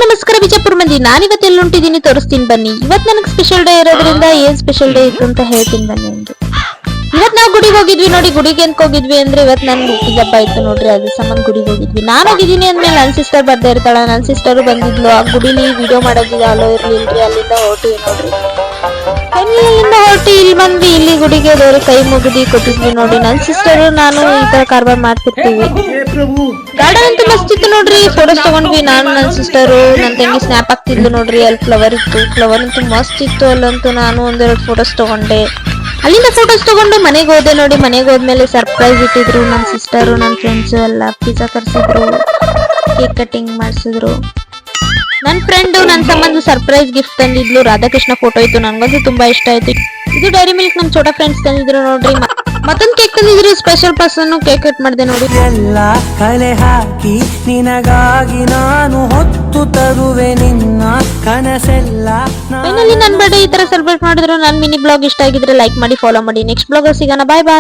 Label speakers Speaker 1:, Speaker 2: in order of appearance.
Speaker 1: ನಮಸ್ಕಾರ ಬಿಜಾಪುರ ಮಂದಿ. ನಾನಿವತ್ತು ಎಲ್ಲಿ ಹೊಂಟಿದ್ದೀನಿ ತೋರಿಸ್ತೀನಿ ಬನ್ನಿ. ಇವತ್ತು ನನಗೆ ಸ್ಪೆಷಲ್ ಡೇ ಇರೋದ್ರಿಂದ ಏನ್ ಸ್ಪೆಷಲ್ ಡೇ ಇತ್ತು ಅಂತ ಹೇಳ್ತೀನಿ ಬನ್ನಿ ನಿಮ್ಗೆ. ಇವತ್ ನಾವು ಗುಡಿಗೆ ಹೋಗಿದ್ವಿ ನೋಡಿ. ಗುಡಿಗೆ ಎಂತ ಹೋಗಿದ್ವಿ ಅಂದ್ರೆ ಇವತ್ ನನ್ ಹುಟ್ಟಿದ ಹಬ್ಬ ಇತ್ತು ನೋಡ್ರಿ, ಅದ್ರ ಸಂಬಂಧ ಗುಡಿಗೆ ಹೋಗಿದ್ವಿ. ನಾನು ಹೋಗಿದ್ದೀನಿ ಅಂದ್ಮೇಲೆ ನನ್ನ ಸಿಸ್ಟರ್ ಬರ್ದೇ ಇರ್ತಾಳ. ನನ್ನ ಸಿಸ್ಟರು ಬಂದಿದ್ಲು. ಆ ಗುಡಿಲಿ ವಿಡಿಯೋ ಮಾಡೋದಿಲ್ಲ ಅಲ್ಲೋ ಇರ್ಲಿಲ್ರಿ. ಅಲ್ಲಿಂದ ಹೊರಟಿವಿ ನೋಡ್ರಿ. ಅಲ್ಲಿಂದ ಹೊರಟಿ ಇಲ್ಲಿ ಬಂದ್ವಿ. ಇಲ್ಲಿ ಗುಡಿಗೆ ದೇವ್ರಿಗೆ ಕೈ ಮುಗಿದಿ ಕೊಟ್ಟಿದ್ವಿ ನೋಡಿ. ನನ್ನ ಸಿಸ್ಟರು ನಾನು ಈ ತರ ಕಾರ್ಬಾರ್ ಮಾಡ್ತಿರ್ತೀವಿ. ಗಾರ್ಡನ್ ಅಂತೂ ಮಸ್ತ್ ಇತ್ತು ನೋಡ್ರಿ. ಫೋಟೋಸ್ ತಗೊಂಡ್ವಿ. ನಾನು ನನ್ನ ಸಿಸ್ಟರು ನನ್ನ ತಂಗಿ ಸ್ನ್ಯಾಪ್ ಹಾಕ್ತಿದ್ಲು ನೋಡ್ರಿ. ಅಲ್ಲಿ ಫ್ಲವರ್ ಇತ್ತು. ಫ್ಲವರ್ ಅಂತೂ ಮಸ್ತ್ ಇತ್ತು. ಅಲ್ಲಂತೂ ನಾನು ಒಂದೆರಡು ಫೋಟೋಸ್ ತಗೊಂಡೆ. ಅಲ್ಲಿಂದ ಫೋಟೋಸ್ ತಗೊಂಡು ಮನೆಗೆ ಹೋದೆ ನೋಡಿ. ಮನೆಗೆ ಹೋದ್ಮೇಲೆ ಸರ್ಪ್ರೈಸ್ ಇಟ್ಟಿದ್ರು ನನ್ನ ಸಿಸ್ಟರು, ನನ್ನ ಫ್ರೆಂಡ್ಸ್ ಎಲ್ಲ. ಪಿಜ್ಜಾ ತರಿಸಿದ್ರು, ಕೇಕ್ ಕಟಿಂಗ್ ಮಾಡಿಸಿದ್ರು. ನನ್ನ ಫ್ರೆಂಡು ನನ್ನ ಸಂಬಂಧ ಸರ್ಪ್ರೈಸ್ ಗಿಫ್ಟ್ ತಂದಿದ್ಲು. ರಾಧಾಕೃಷ್ಣ ಫೋಟೋ ಇತ್ತು. ನನಗಂತೂ ತುಂಬಾ ಇಷ್ಟ ಆಯ್ತು. ಇದು ಡೈರಿ ಮಿಲ್ಕ್ ನಮ್ಮ ಚೋಟಾ ಫ್ರೆಂಡ್ಸ್ ತಂದಿದ್ರು ನೋಡ್ರಿ. ಮತ್ತೊಂದು ಕೇಕ್ ತಂದಿದ್ರು. ಸ್ಪೆಷಲ್ ಪರ್ಸನ್ ಕೇಕ್ ಕಟ್ ಮಾಡಿದೆ ನೋಡಿ.
Speaker 2: ಎಲ್ಲ ಕಲೆ ಹಾಕಿ ನಿನಗಾಗಿ ನಾನು ಹೊತ್ತು ತರುವೆ ನಿನ್ನ ಕನಸೆಲ್ಲ.
Speaker 1: ಫೈನಲಿ ನನ್ನ ಬರ್ಡೇ ಈ ತರ ಸೆಲೆಬ್ರೇಟ್ ಮಾಡಿದ್ರು. ನನ್ನ ಮಿನಿ ಬ್ಲಾಗ್ ಇಷ್ಟ ಆಗಿದ್ರೆ ಲೈಕ್ ಮಾಡಿ, ಫಾಲೋ ಮಾಡಿ. ನೆಕ್ಸ್ಟ್ ಬ್ಲಾಗ್ ಸಿಗೋಣ. ಬಾಯ್ ಬಾಯ್.